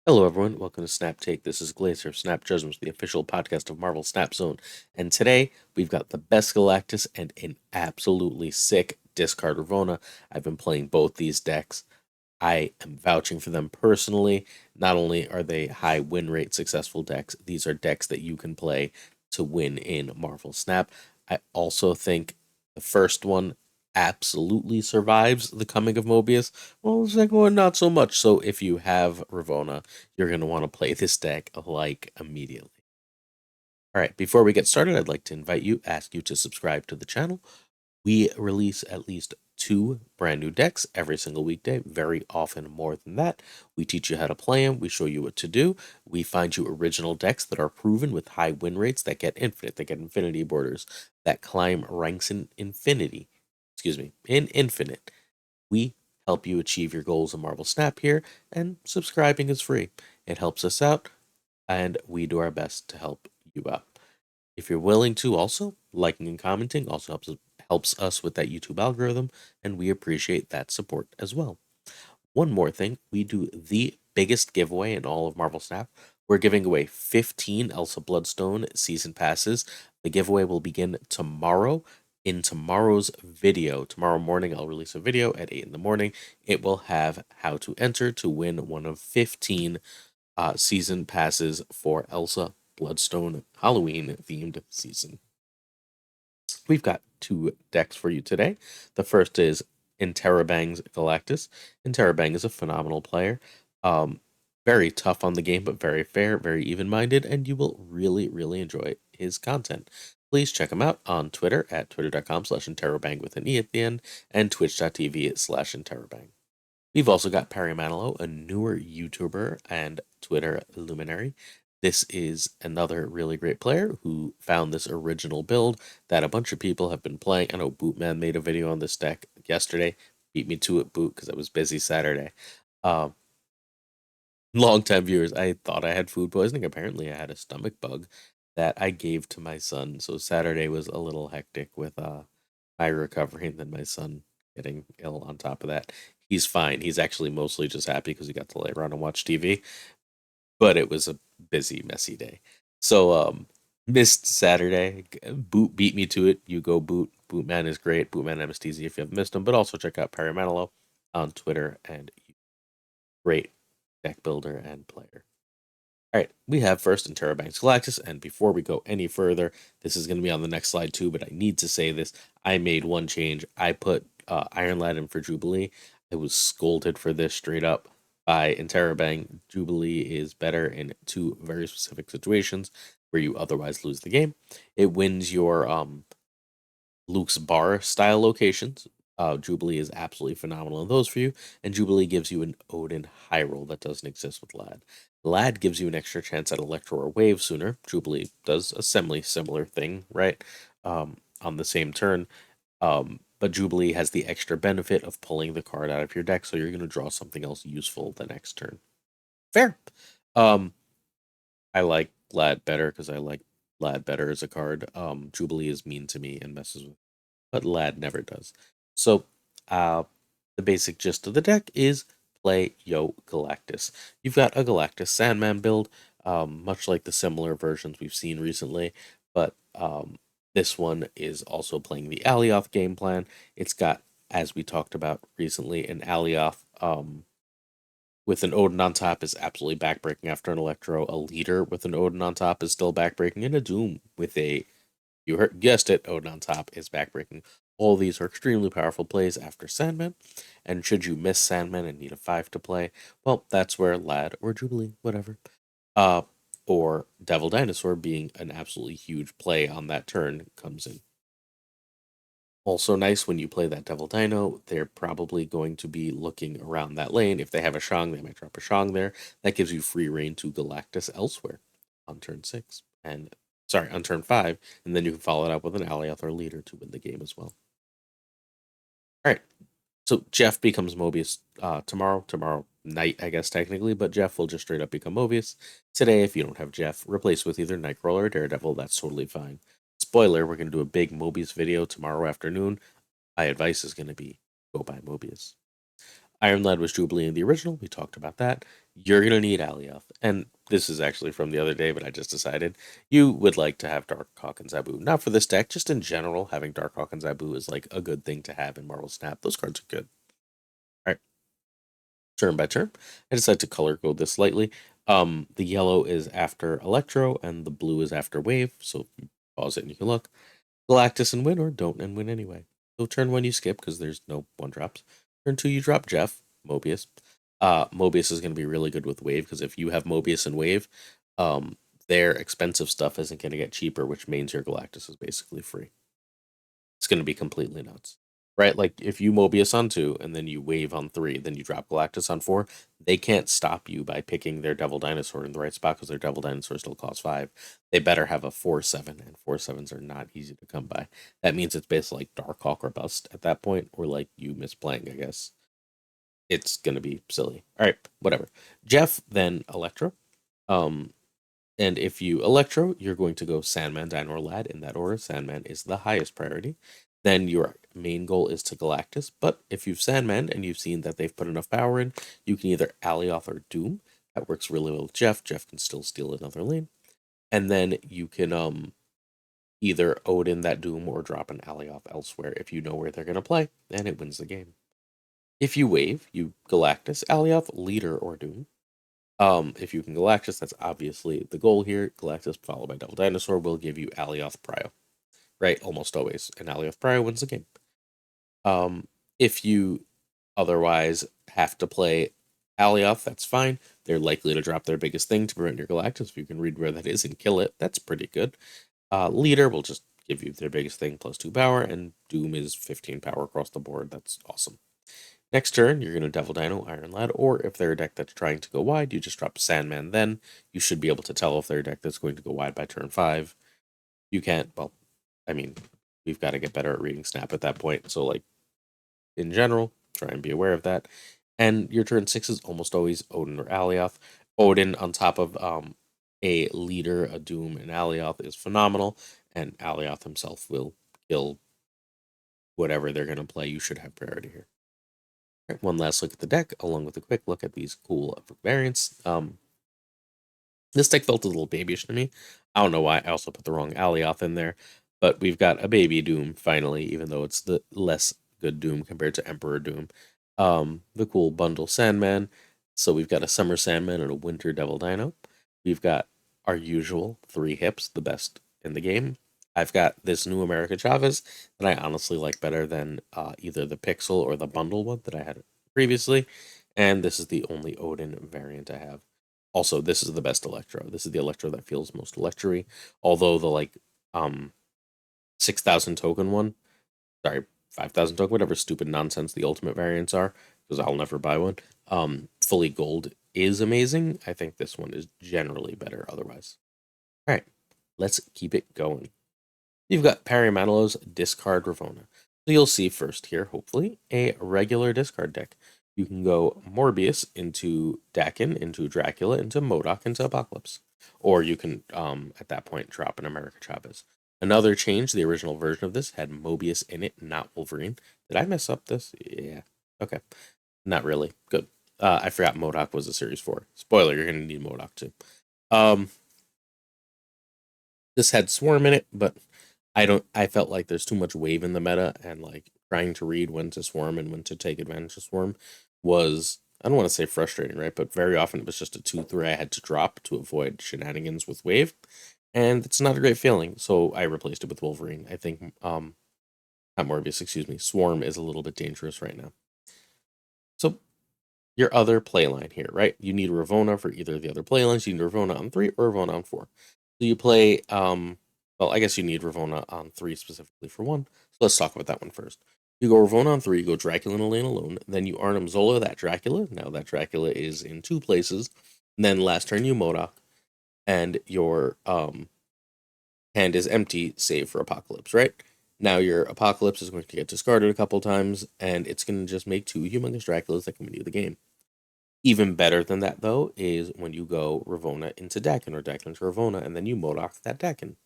Hello, everyone. Welcome to Snap Take. This is Glacier of Snap Judgments, the official podcast of Marvel Snap Zone. And today we've got the best Galactus and an absolutely sick discard Ravonna. I've been playing both these decks. I am vouching for them personally. Not only are they high win rate successful decks, these are decks that you can play to win in Marvel Snap. I also think the first one absolutely survives the coming of Mobius. Well, the second one not so much. So if you have Ravonna, you're going to want to play this deck like immediately. All right, before we get started, I'd like to ask you to subscribe to the channel. We release at least 2 brand new decks every single weekday, very often more than that. We teach you how to play them, we show you what to do. We find you original decks that are proven with high win rates that get infinite, that get infinity borders, that climb ranks in infinite. We help you achieve your goals in Marvel Snap here, and subscribing is free. It helps us out, and we do our best to help you out. If you're willing to, also liking and commenting also helps us with that YouTube algorithm, and we appreciate that support as well. One more thing, we do the biggest giveaway in all of Marvel Snap. We're giving away 15 Elsa Bloodstone season passes. The giveaway will begin tomorrow. In tomorrow's video, tomorrow morning, I'll release a video at 8 in the morning. It will have how to enter to win one of 15 season passes for Elsa Bloodstone Halloween themed season. We've got 2 decks for you today. The first is Interrobang's Galactus. Interrobang is a phenomenal player. Very tough on the game, but very fair, very even-minded, and you will really, really enjoy his content. Please check him out on Twitter at twitter.com/interrobang with an E at the end, and twitch.tv/interrobang. We've also got Perry Manilow, a newer YouTuber and Twitter luminary. This is another really great player who found this original build that a bunch of people have been playing. I know Bootman made a video on this deck yesterday. Beat me to it, Boot, because I was busy Saturday. Um, Long-time viewers, I thought I had food poisoning. Apparently, I had a stomach bug that I gave to my son. So Saturday was a little hectic with my recovery and then my son getting ill on top of that. He's fine. He's actually mostly just happy because he got to lay around and watch TV, but it was a busy, messy day. So missed Saturday. Boot beat me to it. You go Boot. Bootman is great. Bootman Amnesty if you have missed him, but also check out Perry Manilow on Twitter and great deck builder and player. All right, we have first Interrobang's Galactus, and before we go any further, this is going to be on the next slide too, but I need to say this. I made one change. I put Iron Lad in for Jubilee. I was scolded for this straight up by Interrobang. Jubilee is better in 2 very specific situations where you otherwise lose the game. It wins your Luke's Bar style locations. Jubilee is absolutely phenomenal in those for you, and Jubilee gives you an Odin high roll that doesn't exist with Lad. Lad gives you an extra chance at Electro or Wave sooner. Jubilee does a similar thing, right? On the same turn. But Jubilee has the extra benefit of pulling the card out of your deck, so you're going to draw something else useful the next turn. Fair. Um, I like Lad better because I like Lad better as a card. Jubilee is mean to me and messes with, but Lad never does. So, the basic gist of the deck is play Yo Galactus. You've got a Galactus Sandman build, much like the similar versions we've seen recently, but this one is also playing the Alioth game plan. It's got, as we talked about recently, an Alioth with an Odin on top is absolutely backbreaking after an Electro. A Leader with an Odin on top is still backbreaking, and a Doom with a, guessed it, Odin on top is backbreaking. All these are extremely powerful plays after Sandman, and should you miss Sandman and need a 5 to play, well, that's where Lad or Jubilee, whatever, uh, or Devil Dinosaur being an absolutely huge play on that turn comes in. Also nice when you play that Devil Dino, they're probably going to be looking around that lane. If they have a Shang, they might drop a Shang there. That gives you free reign to Galactus elsewhere on turn 6. And sorry, on turn 5, and then you can follow it up with an Alioth or Leader to win the game as well. All right, so Jeff becomes Mobius tomorrow night, I guess, technically, but Jeff will just straight up become Mobius. Today, if you don't have Jeff, replace with either Nightcrawler or Daredevil, that's totally fine. Spoiler, we're going to do a big Mobius video tomorrow afternoon. My advice is going to be go buy Mobius. Iron Lad was Jubilee in the original. We talked about that. You're going to need Alioth. And this is actually from the other day, but I just decided you would like to have Darkhawk and Zabu. Not for this deck, just in general, having Darkhawk and Zabu is like a good thing to have in Marvel Snap. Those cards are good. All right, turn by turn. I decided to color code this slightly. The yellow is after Electro, and the blue is after Wave. So pause it and you can look. Galactus and win, or don't and win anyway. So turn one you skip because there's no one drops. Turn two you drop Jeff, Mobius. Mobius is going to be really good with Wave because if you have Mobius and Wave, um, their expensive stuff isn't going to get cheaper, which means your Galactus is basically free. It's going to be completely nuts, right? Like if you Mobius on 2 and then you Wave on 3, then you drop Galactus on 4, they can't stop you by picking their Devil Dinosaur in the right spot because their Devil Dinosaur still costs 5. They better have a 4/7, and 4/7s are not easy to come by. That means it's basically like Darkhawk or bust at that point, or like you misplaying, I guess. It's gonna be silly. All right, whatever. Jeff, then Electro. Um, and if you Electro, you're going to go Sandman, Dino, or Lad in that order. Sandman is the highest priority. Then your main goal is to Galactus. But if you've Sandman and you've seen that they've put enough power in, you can either Alioth or Doom. That works really well with Jeff. Jeff can still steal another lane. And then you can either Odin that Doom or drop an Alioth elsewhere if you know where they're gonna play, and it wins the game. If you wave, you Galactus, Alioth, Leader, or Doom. If you can Galactus, that's obviously the goal here. Galactus followed by Devil Dinosaur will give you Alioth Prio, right? Almost always, and Alioth Prio wins the game. If you otherwise have to play Alioth, that's fine. They're likely to drop their biggest thing to prevent your Galactus. If you can read where that is and kill it, that's pretty good. Leader will just give you their biggest thing plus 2 power, and Doom is 15 power across the board. That's awesome. Next turn, you're going to Devil Dino, Iron Lad, or if they're a deck that's trying to go wide, you just drop Sandman then. You should be able to tell if they're a deck that's going to go wide by turn 5. You can't, well, I mean, we've got to get better at reading Snap at that point. So, like, in general, try and be aware of that. And your turn 6 is almost always Odin or Alioth. Odin on top of a Leader, a Doom, and Alioth is phenomenal, and Alioth himself will kill whatever they're going to play. You should have priority here. Right, one last look at the deck, along with a quick look at these cool variants. This deck felt a little babyish to me. I don't know why. I also put the wrong Alioth in there, but we've got a baby Doom finally, even though it's the less good Doom compared to Emperor Doom. The cool bundle Sandman. So we've got a Summer Sandman and a Winter Devil Dino. We've got our usual 3 hips, the best in the game. I've got this new America Chavez that I honestly like better than either the Pixel or the bundle one that I had previously. And this is the only Odin variant I have. Also, this is the best Electro. This is the Electro that feels most electry. Although the 6,000 token one, sorry, 5,000 token, whatever stupid nonsense the ultimate variants are, because I'll never buy one. Fully gold is amazing. I think this one is generally better otherwise. All right, let's keep it going. You've got Perry Manilow's Discard Ravonna. So you'll see first here, hopefully, a regular discard deck. You can go Morbius into Dakin, into Dracula, into MODOK, into Apocalypse. Or you can, at that point, drop an America Chavez. Another change, the original version of this had Mobius in it, not Wolverine. Did I mess up this? Yeah. Okay. Not really. Good. I forgot MODOK was a Series 4. Spoiler, you're going to need MODOK too. This had Swarm in it, but I felt like there's too much wave in the meta, and like trying to read when to swarm and when to take advantage of swarm was, I don't want to say frustrating, right? But very often it was just a 2/3 I had to drop to avoid shenanigans with wave. And it's not a great feeling. So I replaced it with Wolverine. I think not Morbius, excuse me. Swarm is a little bit dangerous right now. So your other play line here, right? You need Ravonna for either of the other play lines. You need Ravonna on 3 or Ravonna on 4. So you play, well, I guess you need Ravonna on 3 specifically for 1. So let's talk about that one first. You go Ravonna on 3, you go Dracula in a lane alone. Then you Arnim Zola that Dracula. Now that Dracula is in 2 places. And then last turn you MODOK. And your hand is empty, save for Apocalypse, right? Now your Apocalypse is going to get discarded a couple times, and it's going to just make 2 humongous Draculas that can win you the game. Even better than that, though, is when you go Ravonna into Dakin or Dakin into Ravonna, and then you MODOK that Dakin.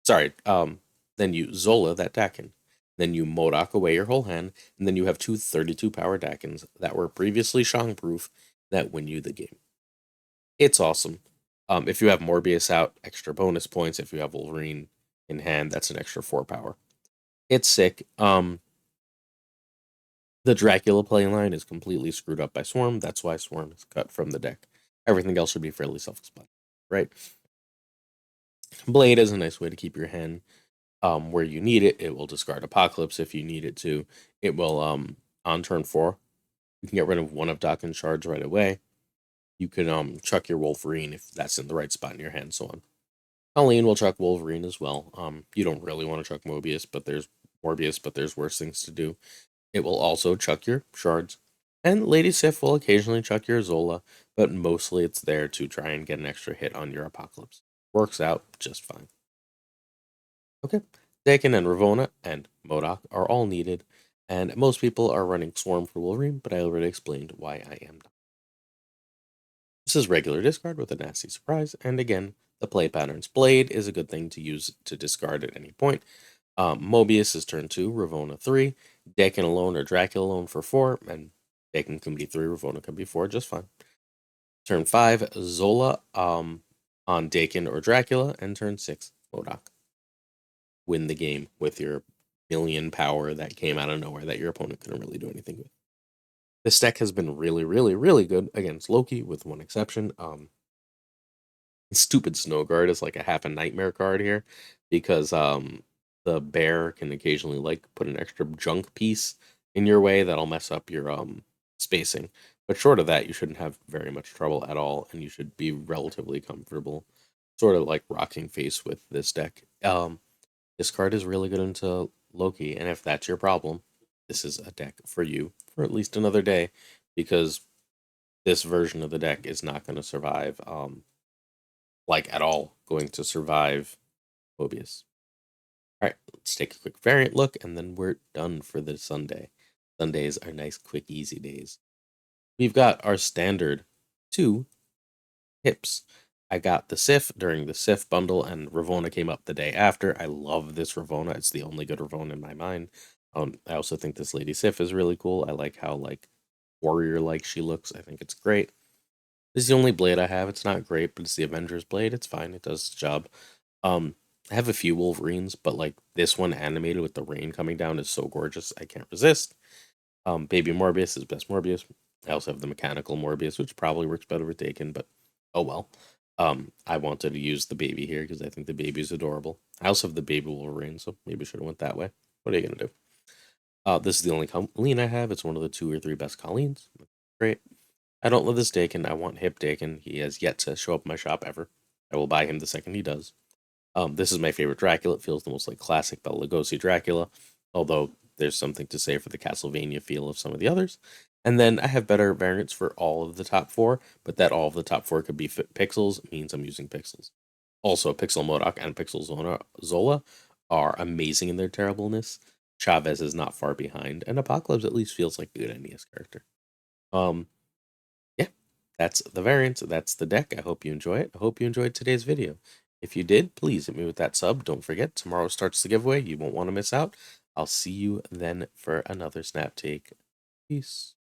Sorry, then you Zola that Dakin. Then you Modoc away your whole hand, and then you have two 32 power Dakins that were previously Shang proof that win you the game. It's awesome. If you have Morbius out, extra bonus points. If you have Wolverine in hand, that's an extra 4 power. It's sick. The Dracula playline is completely screwed up by Swarm. That's why Swarm is cut from the deck. Everything else should be fairly self-explanatory, right? Blade is a nice way to keep your hand where you need it. It will discard Apocalypse if you need it to. It will, on turn 4, you can get rid of one of Dakin's shards right away. You can chuck your Wolverine if that's in the right spot in your hand, so on. Colleen will chuck Wolverine as well. You don't really want to chuck Mobius, but there's worse things to do. It will also chuck your shards. And Lady Sif will occasionally chuck your Zola, but mostly it's there to try and get an extra hit on your Apocalypse. Works out just fine. Okay, Dakin and Ravonna and Modoc are all needed, and most people are running Swarm for Wolverine, but I already explained why I am not. This is regular discard with a nasty surprise, and again, the play patterns. Blade is a good thing to use to discard at any point. Mobius is turn 2, Ravonna 3, Dakin alone or Dracula alone for 4, and Dakin can be 3, Ravonna can be 4, just fine. Turn 5, Zola on Dakin or Dracula, and turn 6, Modoc. Win the game with your million power that came out of nowhere that your opponent couldn't really do anything with. This deck has been really, really, really good against Loki, with one exception. Stupid Snow Guard is like a half a nightmare card here, because the bear can occasionally like put an extra junk piece in your way that'll mess up your spacing. But short of that, you shouldn't have very much trouble at all, and you should be relatively comfortable, sort of like rocking face with this deck. This card is really good into Loki, and if that's your problem, this is a deck for you for at least another day, because this version of the deck is not going to survive, like at all, going to survive Mobius. All right, let's take a quick variant look, and then we're done for the Sunday. Sundays are nice, quick, easy days. We've got our standard 2 hips. I got the Sif during the Sif bundle, and Ravonna came up the day after. I love this Ravonna. It's the only good Ravonna in my mind. I also think this Lady Sif is really cool. I like how like warrior-like she looks. I think it's great. This is the only blade I have. It's not great, but it's the Avengers blade. It's fine. It does its job. I have a few Wolverines, but like this one animated with the rain coming down is so gorgeous. I can't resist. Baby Morbius is best Morbius. I also have the mechanical Morbius, which probably works better with Dakin, but oh well. I wanted to use the baby here because I think the baby is adorable. I also have the baby Wolverine, so maybe I should have went that way. What are you gonna do? This is the only Colleen I have. It's one of the 2 or 3 best Colleens. Great. I don't love this Dakin. I want Hip Dakin. He has yet to show up in my shop ever. I will buy him the second he does. This is my favorite Dracula. It feels the most like classic Bela Lugosi Dracula, although there's something to say for the Castlevania feel of some of the others. And then I have better variants for all of the top 4, but that all of the top 4 could be pixels means I'm using pixels. Also, Pixel Modoc and Pixel Zola are amazing in their terribleness. Chavez is not far behind, and Apocalypse at least feels like a good NES character. Yeah, that's the variants. That's the deck. I hope you enjoy it. I hope you enjoyed today's video. If you did, please hit me with that sub. Don't forget, tomorrow starts the giveaway. You won't want to miss out. I'll see you then for another Snap Take. Peace.